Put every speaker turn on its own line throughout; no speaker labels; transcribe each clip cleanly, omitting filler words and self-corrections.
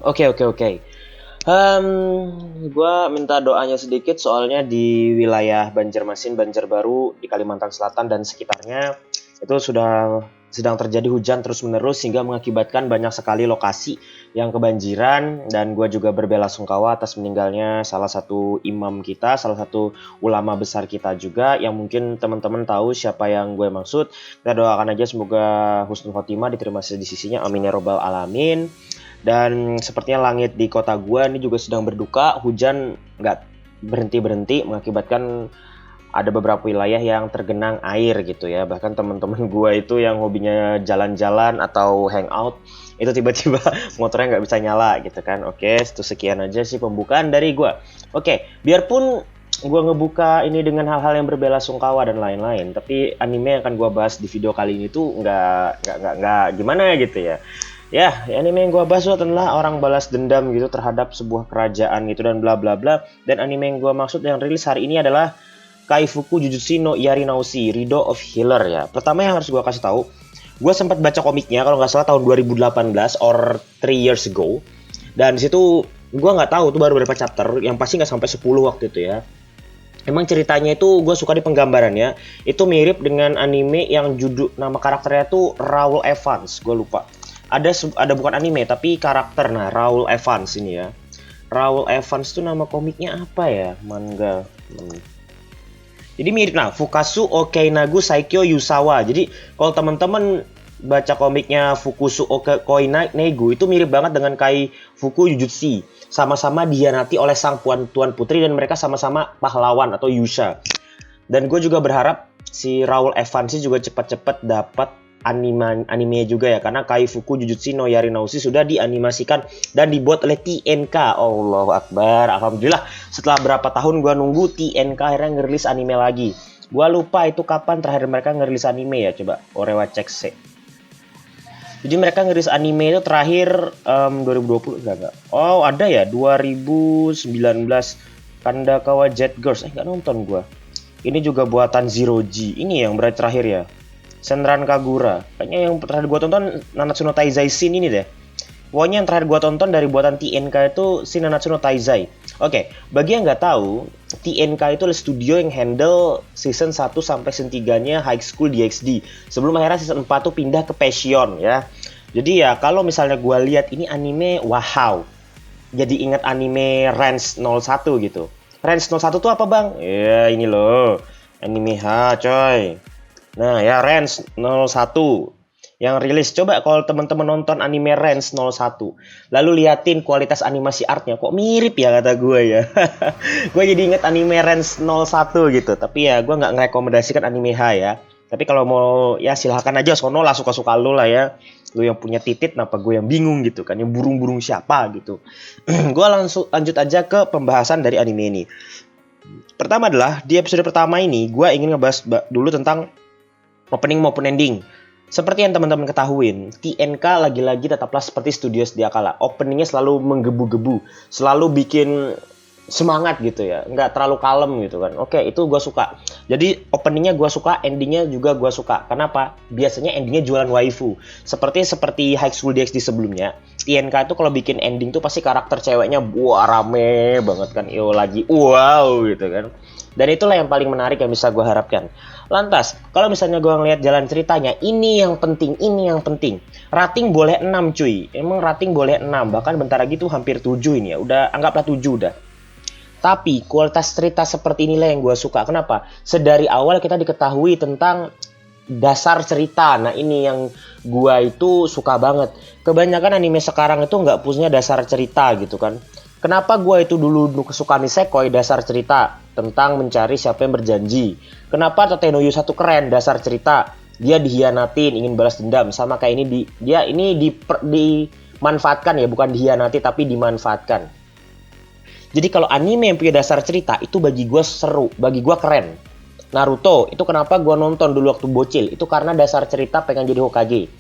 Oke, oke, oke. Gua minta doanya sedikit soalnya di wilayah Banjarmasin, Banjarbaru, di Kalimantan Selatan dan sekitarnya itu sudah sedang terjadi hujan terus-menerus sehingga mengakibatkan banyak sekali lokasi yang kebanjiran dan gua juga berbelasungkawa atas meninggalnya salah satu imam kita, salah satu ulama besar kita juga yang mungkin teman-teman tahu siapa yang gue maksud. Kita doakan aja semoga husnul khotimah diterima di sisinya. Amin ya robbal alamin. Dan sepertinya langit di kota gua ini juga sedang berduka, hujan nggak berhenti-berhenti mengakibatkan ada beberapa wilayah yang tergenang air gitu ya. Bahkan teman-teman gua itu yang hobinya jalan-jalan atau hangout, itu tiba-tiba motornya nggak bisa nyala gitu kan. Oke, itu sekian aja sih pembukaan dari gua. Oke, biarpun gua ngebuka ini dengan hal-hal yang berbelasungkawa dan lain-lain, tapi anime yang akan gua bahas di video kali ini tuh nggak gimana gitu ya. Ya, anime yang gua bahas itu adalah orang balas dendam gitu terhadap sebuah kerajaan gitu dan bla bla bla. Dan anime yang gua maksud yang rilis hari ini adalah Kaifuku Jujutsu no Yarinaushi Rido of Healer ya. Pertama yang harus gua kasih tahu, gua sempat baca komiknya kalau nggak salah tahun 2018 or 3 years ago. Dan di situ gua nggak tahu tuh baru berapa chapter, yang pasti nggak sampai 10 waktu itu ya. Emang ceritanya itu gue suka di penggambarannya. Itu mirip dengan anime yang judul nama karakternya tuh Raoul Evans, gue lupa. Ada bukan anime tapi karakter, nah Raoul Evans ini ya. Raoul Evans tuh nama komiknya apa ya? Manga. Jadi mirip, nah Fukasu Okeinagu Saikyo Yusawa. Jadi kalau teman-teman baca komiknya Fukusu Okeinagu itu mirip banget dengan Kai Fuku Jujutsu. Sama-sama dihianati oleh sang tuan putri dan mereka sama-sama pahlawan atau Yusha. Dan gue juga berharap si Raoul Evans juga cepat-cepat dapat anime juga ya, karena Kaifuku Jujutsu no Yarinaushi sudah dianimasikan dan dibuat oleh TNK. Allahu Akbar, alhamdulillah setelah berapa tahun gua nunggu TNK akhirnya ngerilis anime lagi. Gua lupa itu kapan terakhir mereka ngerilis anime ya, coba Orewa cek sih. Jadi mereka ngerilis anime itu terakhir 2020 enggak. Oh, ada ya 2019 Kandakawa Jet Girls. Enggak nonton gua. Ini juga buatan Zero G. Ini yang berarti terakhir ya. Senran Kagura. Kayaknya yang terakhir gua tonton Nanatsu no Taizai Shin ini deh. Pokoknya yang terakhir gua tonton dari buatan TNK itu si Nanatsu no Taizai. Oke, bagi yang nggak tahu, TNK itu adalah studio yang handle season 1 sampai season 3-nya High School DxD. Sebelum akhirnya season 4 tuh pindah ke Passion ya. Jadi ya kalau misalnya gua lihat ini anime, wow. Jadi ingat anime Range 01 gitu. Range 01 tuh apa, Bang? Ya, ini loh. Anime H, coy. Nah ya Range 01 yang rilis. Coba kalau teman-teman nonton anime Range 01 lalu liatin kualitas animasi artnya, kok mirip ya kata gue ya. Gue jadi inget anime Range 01 gitu. Tapi ya gue nggak ngerekomendasikan anime H ya. Tapi kalau mau ya silahkan aja, sono lah, suka-suka lu lah ya. Lu yang punya titit, kenapa gue yang bingung gitu kan, yang burung-burung siapa gitu. Gue langsung lanjut aja ke pembahasan dari anime ini. Pertama adalah di episode pertama ini gue ingin ngebahas dulu tentang opening maupun ending. Seperti yang teman-teman ketahuin, TNK lagi-lagi tetaplah seperti studio sedia kala. Openingnya selalu menggebu-gebu, selalu bikin semangat gitu ya, nggak terlalu kalem gitu kan. Oke, itu gue suka. Jadi openingnya gue suka, endingnya juga gue suka. Kenapa? Biasanya endingnya jualan waifu. Seperti High School DxD sebelumnya, TNK itu kalau bikin ending tuh pasti karakter ceweknya wah rame banget kan. Yo lagi wow gitu kan. Dan itulah yang paling menarik yang bisa gue harapkan. Lantas, kalau misalnya gue ngeliat jalan ceritanya, ini yang penting. Rating boleh 6 cuy. Emang rating boleh 6, bahkan bentar lagi tuh hampir 7 ini ya. Udah, anggaplah 7 udah. Tapi kualitas cerita seperti inilah yang gue suka. Kenapa? Sedari awal kita diketahui tentang dasar cerita. Nah ini yang gue itu suka banget. Kebanyakan anime sekarang itu nggak punya dasar cerita gitu kan. Kenapa gue itu dulu kesukaan Nisekoi, dasar cerita tentang mencari siapa yang berjanji. Kenapa Tatenoyo 1 keren, dasar cerita dia dihianatin, ingin balas dendam. Sama kayak ini dia dimanfaatkan ya, bukan dihianati tapi dimanfaatkan. Jadi kalau anime yang punya dasar cerita itu bagi gue seru, bagi gue keren. Naruto itu kenapa gue nonton dulu waktu bocil, itu karena dasar cerita pengen jadi Hokage.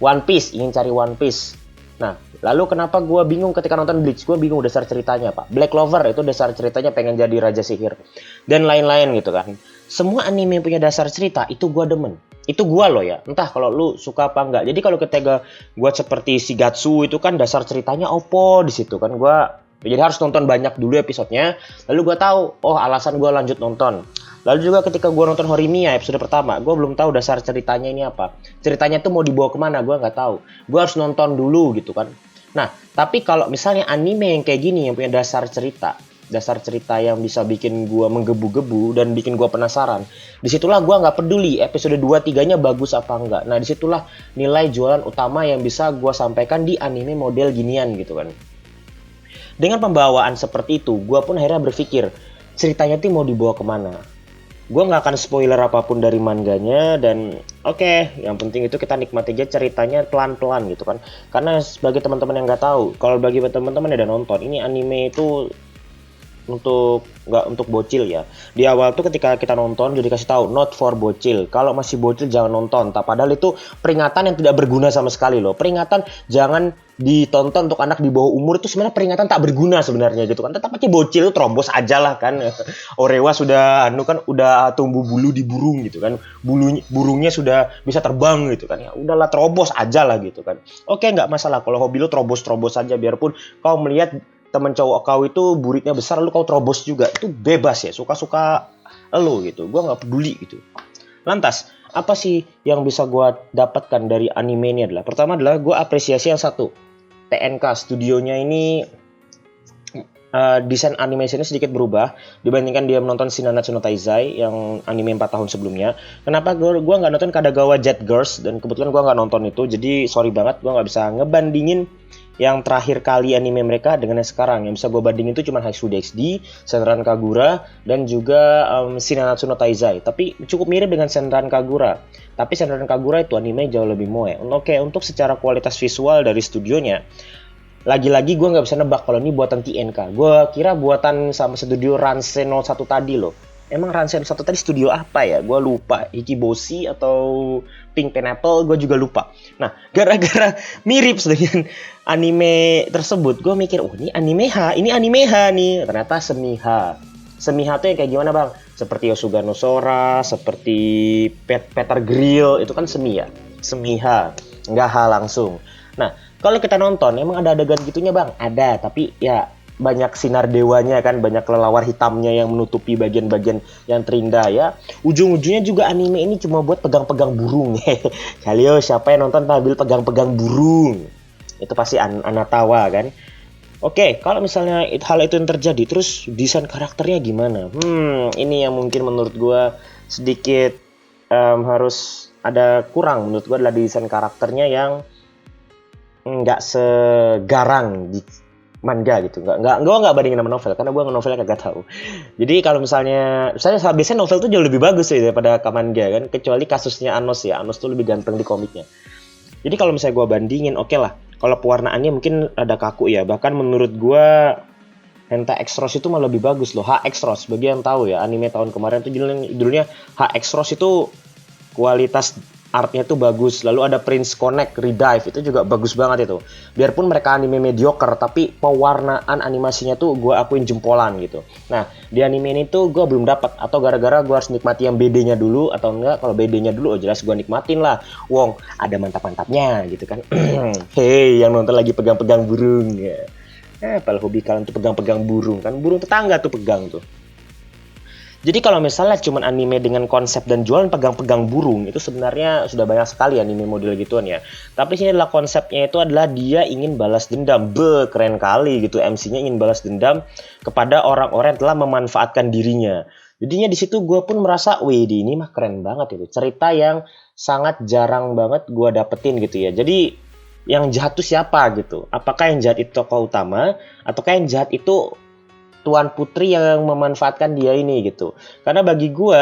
One Piece, ingin cari One Piece. Nah, lalu kenapa gue bingung ketika nonton Bleach? Gue bingung dasar ceritanya, Pak. Black Clover itu dasar ceritanya pengen jadi Raja Sihir. Dan lain-lain gitu kan. Semua anime yang punya dasar cerita itu gue demen. Itu gua loh ya, entah kalau lu suka apa enggak. Jadi kalau ketika gua seperti Shigatsu itu kan dasar ceritanya opo di situ kan gua jadi harus nonton banyak dulu episodenya, lalu gua tahu oh alasan gua lanjut nonton. Lalu juga ketika gua nonton Horimiya episode pertama, gua belum tahu dasar ceritanya ini apa. Ceritanya tuh mau dibawa kemana gua nggak tahu. Gua harus nonton dulu gitu kan. Nah, tapi kalau misalnya anime yang kayak gini yang punya dasar cerita yang bisa bikin gua menggebu-gebu dan bikin gua penasaran. Disitulah gua nggak peduli episode 2-3-nya bagus apa enggak. Nah, disitulah nilai jualan utama yang bisa gua sampaikan di anime model ginian gitu kan. Dengan pembawaan seperti itu, gua pun akhirnya berpikir, ceritanya tuh mau dibawa kemana. Gua nggak akan spoiler apapun dari manganya dan oke, yang penting itu kita nikmati aja ceritanya pelan-pelan gitu kan. Karena sebagai teman-teman yang nggak tahu, kalau bagi teman-teman yang udah nonton, ini anime itu nggak untuk bocil ya. Di awal tuh ketika kita nonton jadi kasih tahu not for bocil. Kalau masih bocil jangan nonton. Padahal itu peringatan yang tidak berguna sama sekali loh. Peringatan jangan ditonton untuk anak di bawah umur itu sebenarnya peringatan tak berguna sebenarnya gitu kan. Tetap aja bocil terobos aja lah kan. Orewa sudah udah tumbuh bulu di burung gitu kan. Burungnya sudah bisa terbang gitu kan. Ya udahlah terobos aja lah gitu kan. Oke, nggak masalah kalau hobi lo terobos aja biarpun kau melihat temen cowok kau itu buritnya besar lalu kau terobos juga, itu bebas ya, suka-suka lo gitu, gue nggak peduli gitu. Lantas apa sih yang bisa gue dapatkan dari anime ini adalah pertama adalah gue apresiasi yang satu, TNK studionya ini desain animasinya sedikit berubah dibandingkan dia menonton Shinanatsu no Taizai yang anime 4 tahun sebelumnya. Kenapa gue nggak nonton Kadagawa Jet Girls dan kebetulan gue nggak nonton itu, jadi sorry banget gue nggak bisa ngebandingin yang terakhir kali anime mereka dengan yang sekarang. Yang bisa gue bandingin itu cuma High School DxD, Senran Kagura, dan juga Shinanatsu no Taizai. Tapi cukup mirip dengan Senran Kagura. Tapi Senran Kagura itu anime jauh lebih moe. Oke, untuk secara kualitas visual dari studionya, lagi-lagi gue nggak bisa nebak kalau ini buatan TNK. Gue kira buatan sama studio Ransen 01 tadi loh. Emang Ransen 01 tadi studio apa ya? Gue lupa. Ikiboshi atau Pink Pineapple, gue juga lupa. Nah, gara-gara mirip dengan anime tersebut, gue mikir, oh ini anime H nih. Ternyata Semiha. Semiha tuh yang kayak gimana bang? Seperti Yosuga no Sora, seperti Peter Grill, itu kan Semiha. Nggak H langsung. Nah, kalau kita nonton, emang ada adegan gitunya bang? Ada, tapi ya banyak sinar dewanya kan, banyak kelelawar hitamnya yang menutupi bagian-bagian yang terindah ya. Ujung-ujungnya juga anime ini cuma buat pegang-pegang burung. Kalian siapa yang nonton sambil pegang-pegang burung? Itu pasti Anatawa kan. Oke, kalau misalnya hal itu yang terjadi, terus desain karakternya gimana? Ini yang mungkin menurut gue sedikit harus ada kurang. Menurut gue adalah desain karakternya yang nggak segarang di manga gitu, gue nggak bandingin sama novel karena gue novelnya kagak tahu. Jadi kalau misalnya biasanya novel tuh jauh lebih bagus sih daripada manga kan, kecuali kasusnya Anos ya, Anos tuh lebih ganteng di komiknya. Jadi kalau misalnya gue bandingin, oke lah, kalau pewarnaannya mungkin ada kaku ya, bahkan menurut gue Hentai X-Rose itu malah lebih bagus loh. X-Rose bagi yang tahu ya, anime tahun kemarin tuh judulnya X-Rose itu kualitas artnya tuh bagus. Lalu ada Prince Connect Redive, itu juga bagus banget itu. Biarpun mereka anime mediocre, tapi pewarnaan animasinya tuh gue akuin jempolan gitu. Nah, di anime ini tuh gue belum dapat, atau gara-gara gue harus nikmati yang BD-nya dulu, atau enggak kalau BD-nya dulu oh jelas gue nikmatin lah. Wong, ada mantap-mantapnya gitu kan. Hei, yang nonton lagi pegang-pegang burung ya. Kalau hobi kalian tuh pegang-pegang burung kan, burung tetangga tuh pegang tuh. Jadi kalau misalnya cuman anime dengan konsep dan jualan pegang-pegang burung, itu sebenarnya sudah banyak sekali anime model gituan ya. Tapi sini adalah konsepnya itu adalah dia ingin balas dendam. Keren kali gitu, MC-nya ingin balas dendam kepada orang-orang yang telah memanfaatkan dirinya. Jadinya di situ gue pun merasa, wih ini mah keren banget itu. Cerita yang sangat jarang banget gue dapetin gitu ya. Jadi yang jahat tuh siapa gitu? Apakah yang jahat itu tokoh utama, ataukah yang jahat itu tuan putri yang memanfaatkan dia ini gitu. Karena bagi gue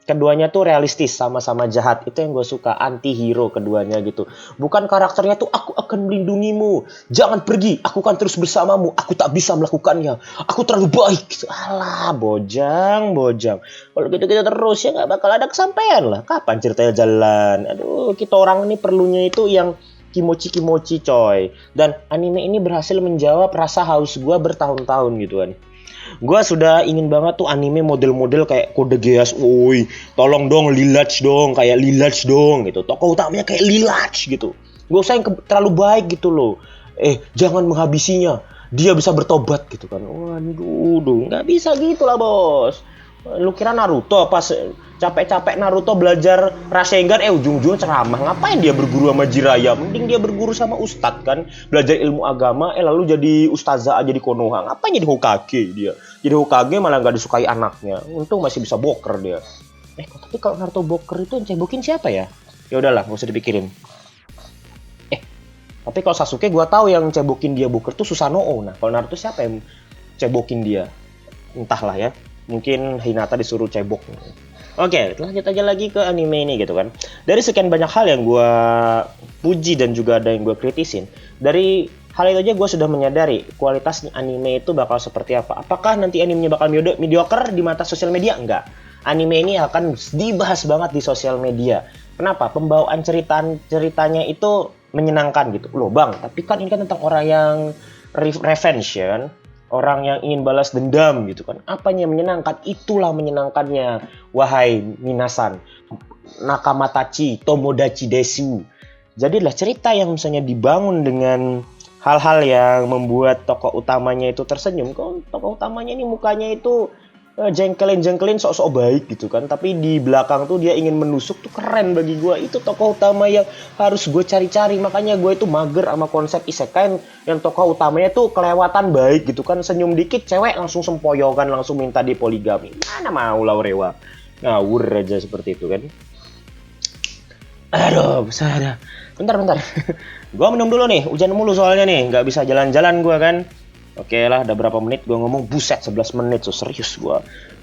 keduanya tuh realistis, sama-sama jahat. Itu yang gue suka, anti hero keduanya gitu. Bukan karakternya tuh aku akan melindungimu, jangan pergi, aku akan terus bersamamu, aku tak bisa melakukannya, aku terlalu baik gitu. Alah bojang. Kalau gitu-gitu terus ya gak bakal ada kesampaian lah. Kapan ceritanya jalan? Aduh, kita orang ini perlunya itu yang kimochi coy. Dan anime ini berhasil menjawab rasa haus gue bertahun-tahun gitu kan. Gua sudah ingin banget tuh anime model-model kayak Code Geass, woi, tolong dong Lilac dong, kayak Lilac dong gitu. Tokoh utamanya kayak Lilac gitu. Gak usah yang terlalu baik gitu loh. Jangan menghabisinya. Dia bisa bertobat gitu kan. Waduh, nggak bisa gitu lah bos. Lu kira Naruto pas capek-capek Naruto belajar Rasengan, ujung-ujungnya ceramah. Ngapain dia berguru sama Jiraiya? Mending dia berguru sama Ustadz kan. Belajar ilmu agama, lalu jadi ustazah aja di Konoha. Ngapain jadi Hokage dia? Jadi Hokage malah nggak disukai anaknya. Untung masih bisa boker dia. Tapi kalau Naruto boker itu yang cebokin siapa ya? Ya udahlah, nggak usah dipikirin. Tapi kalau Sasuke gue tahu yang cebokin dia boker tuh Susanoo. Nah, kalau Naruto siapa yang cebokin dia? Entahlah ya. Mungkin Hinata disuruh cebok. Oke, lanjut aja lagi ke anime ini gitu kan. Dari sekian banyak hal yang gue puji dan juga ada yang gue kritisin. Dari hal itu aja gue sudah menyadari kualitas anime itu bakal seperti apa. Apakah nanti animenya bakal mediocre di mata sosial media? Enggak. Anime ini akan dibahas banget di sosial media. Kenapa? Pembawaan ceritanya itu menyenangkan gitu. Loh bang, tapi kan ini kan tentang orang yang revenge ya kan? Orang yang ingin balas dendam gitu kan. Apanya yang menyenangkan? Itulah menyenangkannya. Wahai minasan, nakamatachi, tomodachi desu. Jadilah cerita yang misalnya dibangun dengan hal-hal yang membuat tokoh utamanya itu tersenyum. Kok tokoh utamanya ini mukanya itu jengkelin sok-sok baik gitu kan, tapi di belakang tuh dia ingin menusuk, tuh keren bagi gue. Itu tokoh utama yang harus gue cari-cari. Makanya gue itu mager sama konsep isekai yang tokoh utamanya tuh kelewatan baik gitu kan, senyum dikit cewek langsung sempoyokan, langsung minta dipoligami. Mana mau Laurewa ngawur aja seperti itu kan. Aduh, besar. Bentar. Gue minum dulu nih, hujan mulu soalnya nih, nggak bisa jalan-jalan gue kan. Oke lah, udah berapa menit gue ngomong, buset 11 menit, so serius gue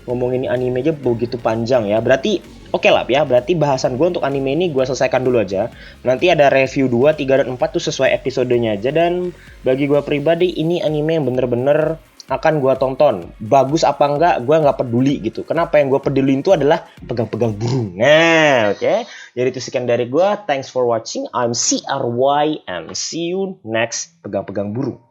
ngomong ini anime aja begitu panjang ya. Berarti oke lah ya, berarti bahasan gue untuk anime ini gue selesaikan dulu aja. Nanti ada review 2, 3, dan 4 tuh sesuai episodenya aja. Dan bagi gue pribadi ini anime yang bener-bener akan gue tonton. Bagus apa enggak, gue nggak peduli gitu. Kenapa yang gue peduli itu adalah pegang-pegang burung. Nah, oke. Jadi itu sekian dari gue. Thanks for watching. I'm CRY and see you next pegang-pegang burung.